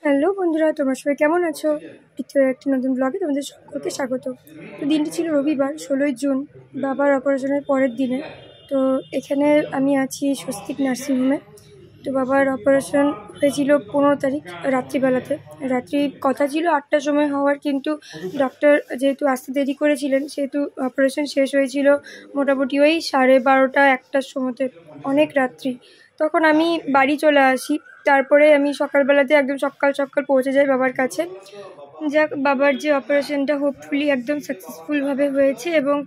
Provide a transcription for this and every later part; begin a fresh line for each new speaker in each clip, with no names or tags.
Hello বন্ধুরা, তোমরা সবাই কেমন আছো? দ্বিতীয় একটি নতুন ব্লগে তোমাদের সকলকে স্বাগত। তো দিনটি ছিল রবিবার 16ই জুন, বাবার অপারেশনের পরের দিনে। তো এখানে আমি আছি স্বস্তিক নার্সিংহোমে। তো বাবার অপারেশন হয়েছিল 15 তারিখ রাত্রিবেলাতে। রাত্রি কথা ছিল 8টার সময় হওয়ার, কিন্তু ডক্টর যেহেতু আসতে দেরি করেছিলেন সেহেতু অপারেশন শেষ হয়েছিল মোটামুটি ওই 12:30-1টার সময়তে, অনেক রাত্রি। তখন আমি বাড়ি চলে আসি। তারপরে আমি সকালবেলাতে একদম সকাল পৌঁছে যাই বাবার কাছে। যাক, বাবার যে অপারেশনটা হোপফুলি একদম সাকসেসফুলভাবে হয়েছে। এবং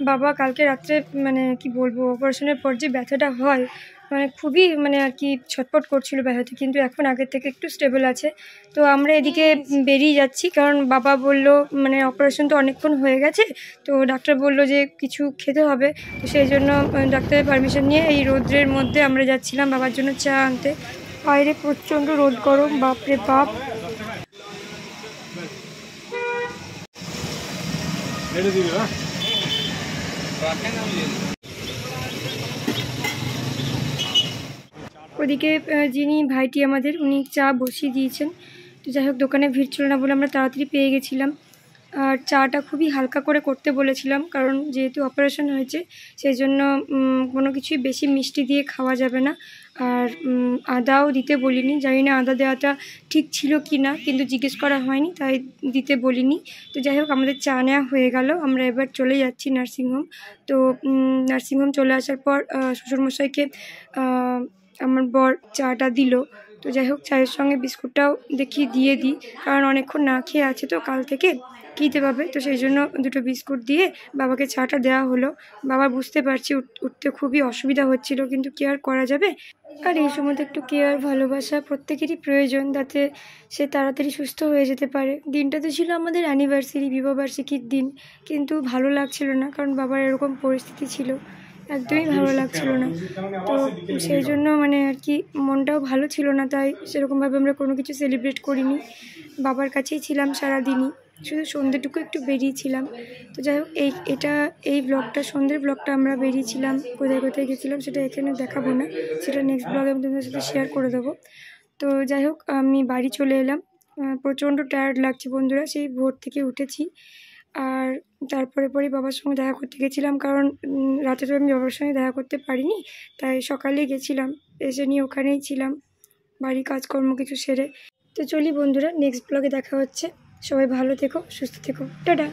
বাবা কালকে রাত্রে মানে কি বলবো, অপারেশনের পর যে ব্যথাটা হয় মানে খুবই আর কি ছটপট করছিল ব্যথাতে, কিন্তু এখন আগের থেকে একটু স্টেবল আছে। তো আমরা এদিকে বেরিয়ে যাচ্ছি, কারণ বাবা বলল মানে অপারেশন তো অনেকক্ষণ হয়ে গেছে, তো ডাক্তার বলল যে কিছু খেতে হবে। তো সেই জন্য ডাক্তারের পারমিশন নিয়ে এই রোদ্রের মধ্যে আমরা যাচ্ছিলাম বাবার জন্য চা আনতে। বাইরে প্রচণ্ড রোদ গরম, বাপরে বাপ। ওদিকে যিনি ভাইটি আমাদের, উনি চা বসিয়ে দিয়েছেন। তো যাই হোক, দোকানে ভিড় ছিল না বলে আমরা তাড়াতাড়ি পেয়ে গেছিলাম। আর চাটা খুবই হালকা করে করতে বলেছিলাম, কারণ যেহেতু অপারেশন হয়েছে সেই জন্য কোনো কিছুই বেশি মিষ্টি দিয়ে খাওয়া যাবে না। আর আদাও দিতে বলিনি, জানি না আদা দেওয়াটা ঠিক ছিল কি না, কিন্তু জিজ্ঞেস করা হয়নি তাই দিতে বলিনি। তো যাই হোক, আমাদের চা নেওয়া হয়ে গেল। আমরা এবার চলে যাচ্ছি নার্সিংহোম। তো নার্সিংহোম চলে আসার পর শ্বশুরমশাইকে আমার বর চাটা দিল। তো যাই হোক, চায়ের সঙ্গে বিস্কুটটাও দেখি দিয়ে দিই, কারণ অনেকক্ষণ না খেয়ে আছে তো কাল থেকে, খেতে পাবে। তো সেই জন্য দুটো বিস্কুট দিয়ে বাবাকে চাটা দেওয়া হলো। বাবা বুঝতে পারছি উঠতে খুবই অসুবিধা হচ্ছিল, কিন্তু কি আর করা যাবে। আর এই সময় একটু কেয়ার ভালোবাসা প্রত্যেকেরই প্রয়োজন, যাতে সে তাড়াতাড়ি সুস্থ হয়ে যেতে পারে। দিনটা তো ছিল আমাদের অ্যানিভার্সারি, বিবাহবার্ষিকীর দিন, কিন্তু ভালো লাগছিল না, কারণ বাবার এরকম পরিস্থিতি ছিল, একদমই ভালো লাগছিল না। তো সেই জন্য আর কি মনটাও ভালো ছিল না, তাই সেরকমভাবে আমরা কোনো কিছু সেলিব্রেট করিনি। বাবার কাছেই ছিলাম সারাদিনই, শুধু সন্ধ্যেটুকু একটু বেরিয়েছিলাম। তো যাই হোক, এই ব্লগটা, সন্ধ্যের ব্লগটা আমরা বেরিয়েছিলাম, কোথায় কোথায় গেছিলাম সেটা এখানে দেখাবো না, সেটা নেক্সট ব্লগে আমি তোমাদের সাথে শেয়ার করে দেবো। তো যাই হোক, আমি বাড়ি চলে এলাম। প্রচণ্ড টায়ার্ড লাগছে বন্ধুরা, সেই ভোর থেকে উঠেছি। আর তারপরে বাবার সঙ্গে দেখা করতে গেছিলাম, কারণ রাতে তো আমি বাবার সঙ্গে দেখা করতে পারিনি, তাই সকালেই গেছিলাম, এসে নিয়ে ওখানেই ছিলাম বাড়ি কাজকর্ম কিছু সেরে। তো চলি বন্ধুরা, নেক্সট ব্লগে দেখা হচ্ছে। সবাই ভালো থেকো, সুস্থ থেকো, টাটা।